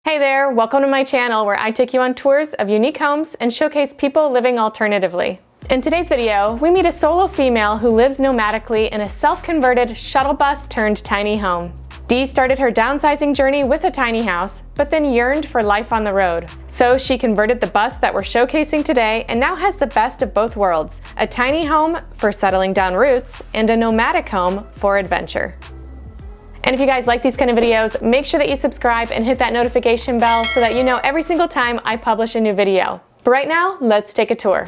Hey there, welcome to my channel where I take you on tours of unique homes and showcase people living alternatively. In today's video, we meet a solo female who lives nomadically in a self-converted shuttle bus turned tiny home. Dee started her downsizing journey with a tiny house, but then yearned for life on the road. So she converted the bus that we're showcasing today and now has the best of both worlds, a tiny home for settling down roots and a nomadic home for adventure. And if you guys like these kind of videos, make sure that you subscribe and hit that notification bell so that you know every single time I publish a new video. But right now, let's take a tour.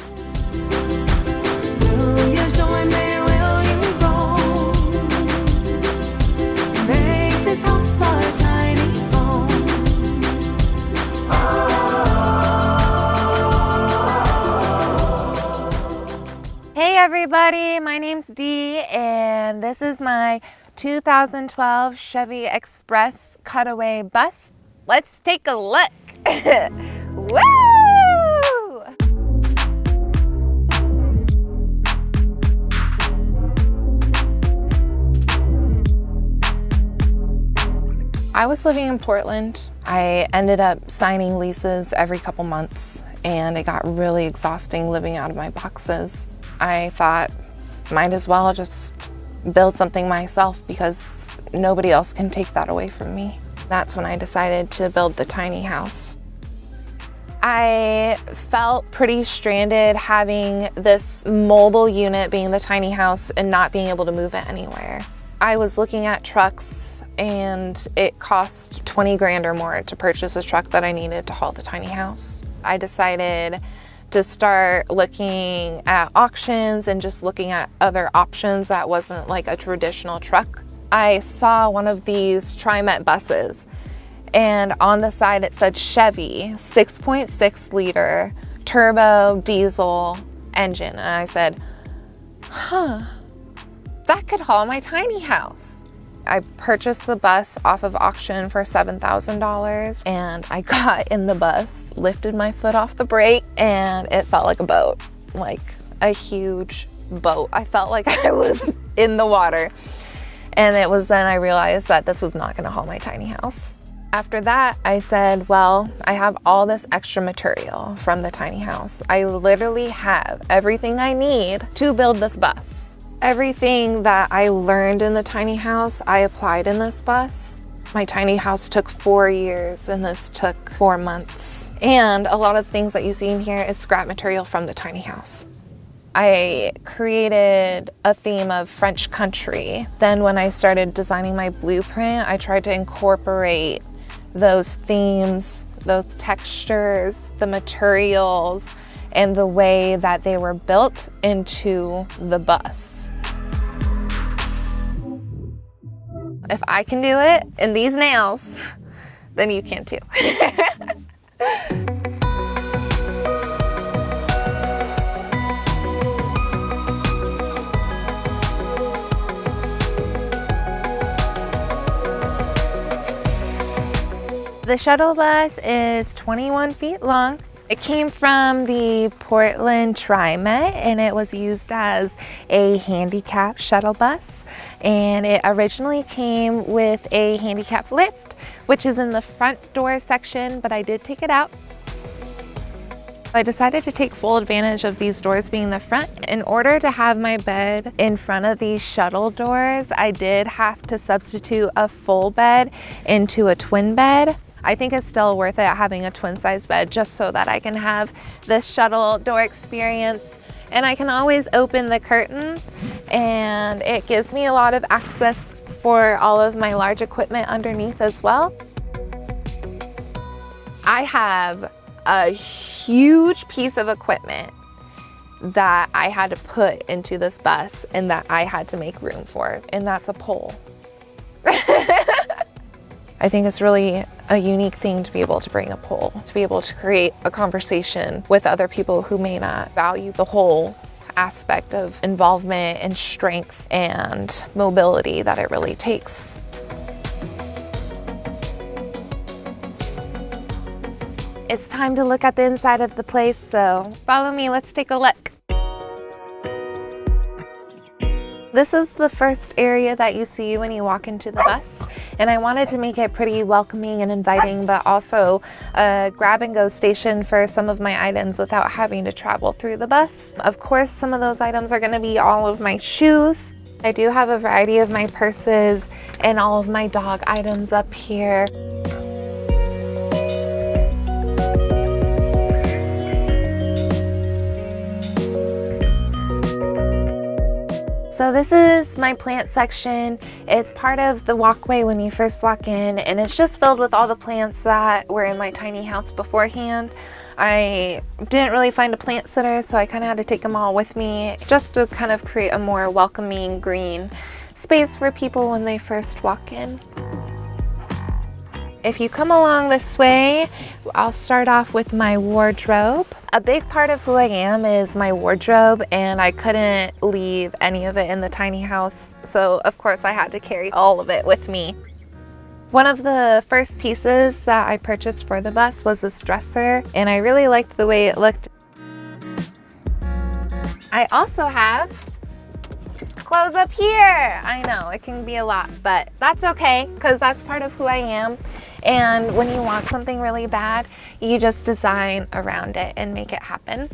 Hey everybody, my name's Dee and this is my 2012 Chevy Express cutaway bus. Let's take a look. Woo! I was living in Portland. I ended up signing leases every couple months and it got really exhausting living out of my boxes. I thought, might as well just build something myself because nobody else can take that away from me. That's when I decided to build the tiny house. I felt pretty stranded having this mobile unit being the tiny house and not being able to move it anywhere. I was looking at trucks and it cost 20 grand or more to purchase a truck that I needed to haul the tiny house. I decided to start looking at auctions and just looking at other options that wasn't like a traditional truck. I saw one of these TriMet buses and on the side it said Chevy 6.6 liter turbo diesel engine, and I said, that could haul my tiny house. I purchased the bus off of auction for $7,000 and I got in the bus, lifted my foot off the brake, and it felt like a boat, like a huge boat. I felt like I was in the water. And it was then I realized that this was not gonna haul my tiny house. After that, I said, well, I have all this extra material from the tiny house. I literally have everything I need to build this bus. Everything that I learned in the tiny house, I applied in this bus. My tiny house took 4 years and this took 4 months. And a lot of things that you see in here is scrap material from the tiny house. I created a theme of French country. Then when I started designing my blueprint, I tried to incorporate those themes, those textures, the materials, and the way that they were built into the bus. If I can do it in these nails, then you can too. The shuttle bus is 21 feet long. It came from the Portland TriMet and it was used as a handicap shuttle bus. And it originally came with a handicap lift, which is in the front door section, but I did take it out. I decided to take full advantage of these doors being the front. In order to have my bed in front of these shuttle doors, I did have to substitute a full bed into a twin bed. I think it's still worth it having a twin size bed just so that I can have this shuttle door experience, and I can always open the curtains and it gives me a lot of access for all of my large equipment underneath as well. I have a huge piece of equipment that I had to put into this bus and that I had to make room for, and that's a pole. I think it's really a unique thing to be able to bring a pole, to be able to create a conversation with other people who may not value the whole aspect of involvement and strength and mobility that it really takes. It's time to look at the inside of the place, so follow me, let's take a look. This is the first area that you see when you walk into the bus, and I wanted to make it pretty welcoming and inviting, but also a grab-and-go station for some of my items without having to travel through the bus. Of course, some of those items are going to be all of my shoes. I do have a variety of my purses and all of my dog items up here. So this is my plant section. It's part of the walkway when you first walk in, and it's just filled with all the plants that were in my tiny house beforehand. I didn't really find a plant sitter, so I kind of had to take them all with me just to kind of create a more welcoming green space for people when they first walk in. If you come along this way, I'll start off with my wardrobe. A big part of who I am is my wardrobe, and I couldn't leave any of it in the tiny house, so of course I had to carry all of it with me. One of the first pieces that I purchased for the bus was this dresser, and I really liked the way it looked. I also have clothes up here. I know it can be a lot, but that's okay because that's part of who I am. And when you want something really bad, you just design around it and make it happen.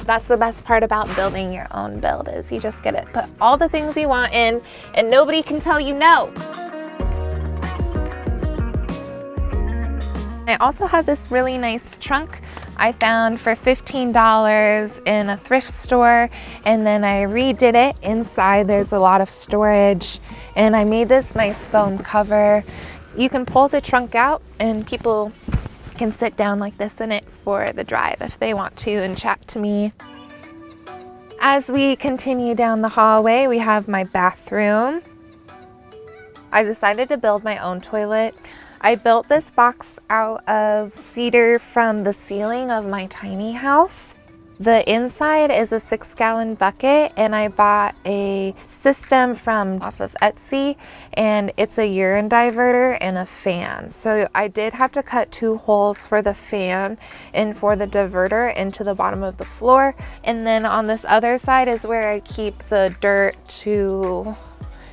That's the best part about building your own build, is you just get it, put all the things you want in, and nobody can tell you no. I also have this really nice trunk I found for $15 in a thrift store, and then I redid it. Inside there's a lot of storage, and I made this nice foam cover. You can pull the trunk out and people can sit down like this in it for the drive if they want to and chat to me. As we continue down the hallway, we have my bathroom. I decided to build my own toilet. I built this box out of cedar from the ceiling of my tiny house. The inside is a 6-gallon bucket, and I bought a system from off of Etsy, and it's a urine diverter and a fan. So I did have to cut 2 holes for the fan and for the diverter into the bottom of the floor. And then on this other side is where I keep the dirt to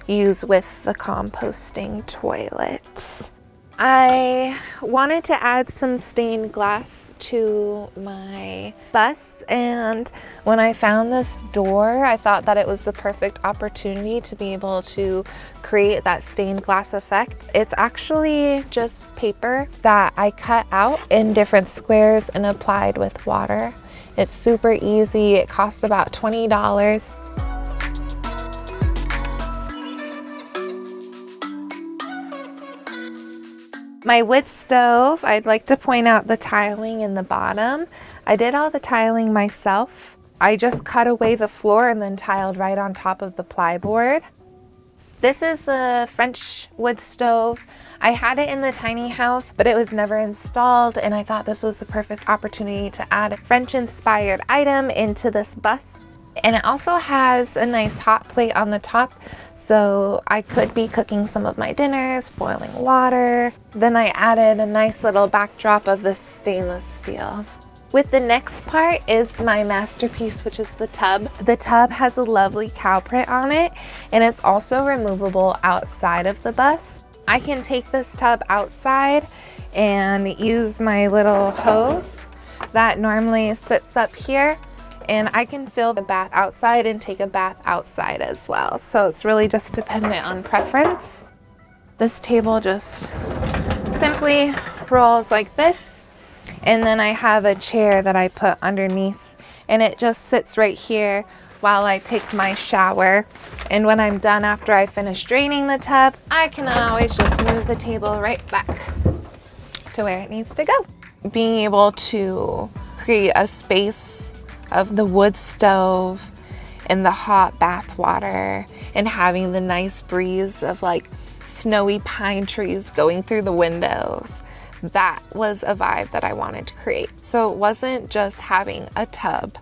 use with the composting toilets. I wanted to add some stained glass to my bus, and when I found this door, I thought that it was the perfect opportunity to be able to create that stained glass effect. It's actually just paper that I cut out in different squares and applied with water. It's super easy. It cost about $20. My wood stove, I'd like to point out the tiling in the bottom. I did all the tiling myself. I just cut away the floor and then tiled right on top of the plyboard. This is the French wood stove. I had it in the tiny house, but it was never installed, and I thought this was the perfect opportunity to add a French-inspired item into this bus. And it also has a nice hot plate on the top, so I could be cooking some of my dinners, boiling water. Then I added a nice little backdrop of this stainless steel. With the next part is my masterpiece, which is the tub. The tub has a lovely cow print on it, and it's also removable outside of the bus. I can take this tub outside and use my little hose that normally sits up here, and I can fill the bath outside and take a bath outside as well. So it's really just dependent on preference. This table just simply rolls like this, and then I have a chair that I put underneath, and it just sits right here while I take my shower. And when I'm done after I finish draining the tub, I can always just move the table right back to where it needs to go. Being able to create a space of the wood stove and the hot bath water and having the nice breeze of like snowy pine trees going through the windows, that was a vibe that I wanted to create. So it wasn't just having a tub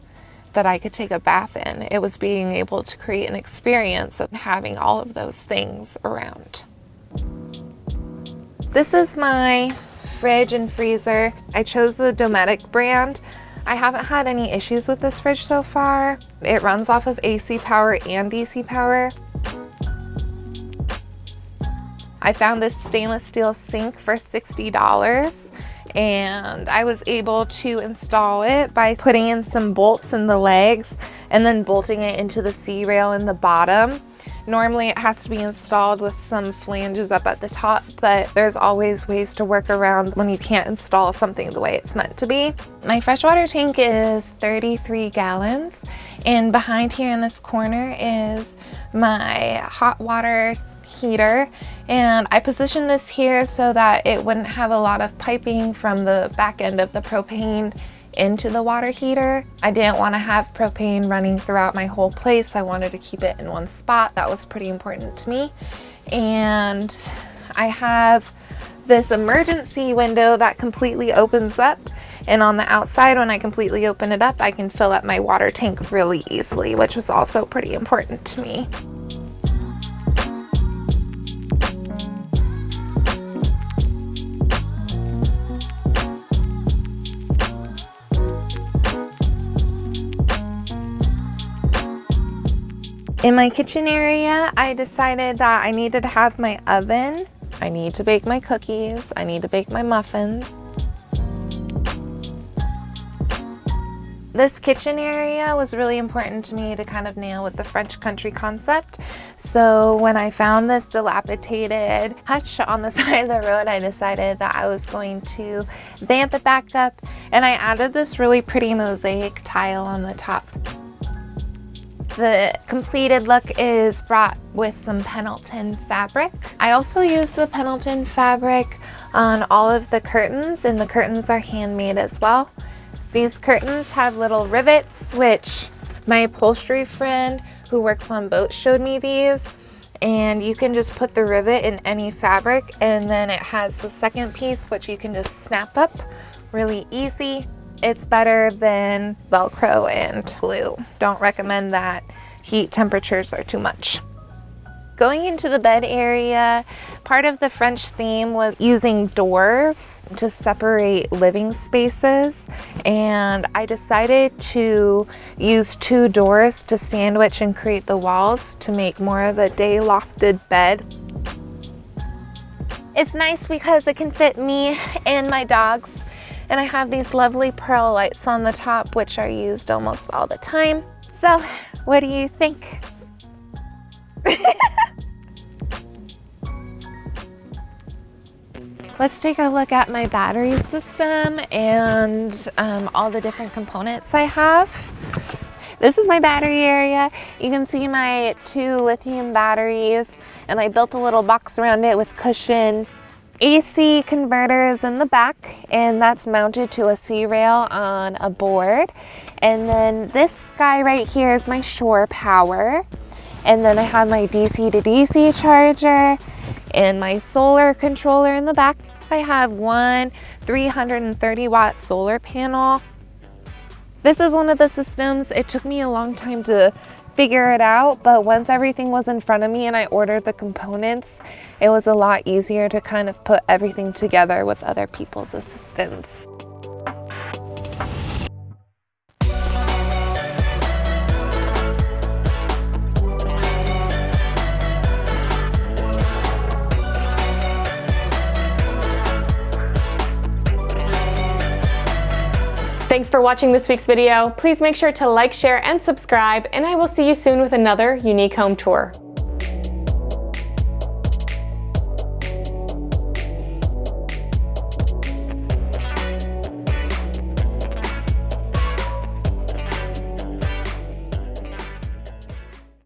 that I could take a bath in, it was being able to create an experience of having all of those things around. This is my fridge and freezer. I chose the Nomadic brand. I haven't had any issues with this fridge so far. It runs off of AC power and DC power. I found this stainless steel sink for $60, and I was able to install it by putting in some bolts in the legs and then bolting it into the C-rail in the bottom. Normally it has to be installed with some flanges up at the top, but there's always ways to work around when you can't install something the way it's meant to be. My freshwater tank is 33 gallons, and behind here in this corner is my hot water heater, and I positioned this here so that it wouldn't have a lot of piping from the back end of the propane into the water heater. I didn't want to have propane running throughout my whole place. I wanted to keep it in one spot. That was pretty important to me. And I have this emergency window that completely opens up, and on the outside, when I completely open it up, I can fill up my water tank really easily, which was also pretty important to me. In my kitchen area, I decided that I needed to have my oven. I need to bake my cookies. I need to bake my muffins. This kitchen area was really important to me to kind of nail with the French country concept. So when I found this dilapidated hutch on the side of the road, I decided that I was going to vamp it back up, and I added this really pretty mosaic tile on the top. The completed look is brought with some Pendleton fabric. I also used the Pendleton fabric on all of the curtains, and the curtains are handmade as well. These curtains have little rivets, which my upholstery friend who works on boats showed me these, and you can just put the rivet in any fabric, and then it has the second piece which you can just snap up really easy. It's better than Velcro and glue. Don't recommend that. Heat temperatures are too much. Going into the bed area, part of the French theme was using doors to separate living spaces, and I decided to use 2 doors to sandwich and create the walls to make more of a day lofted bed. It's nice because it can fit me and my dogs. And I have these lovely pearl lights on the top, which are used almost all the time. So, what do you think? Let's take a look at my battery system and all the different components I have. This is my battery area. You can see my 2 lithium batteries, and I built a little box around it with cushion. AC converter is in the back, and that's mounted to a C-rail on a board. And then this guy right here is my shore power. And then I have my DC to DC charger and my solar controller in the back. I have one 330 watt solar panel. This is one of the systems. It took me a long time to figure it out, but once everything was in front of me and I ordered the components, it was a lot easier to kind of put everything together with other people's assistance. Thanks for watching this week's video. Please make sure to like, share, and subscribe, and I will see you soon with another unique home tour.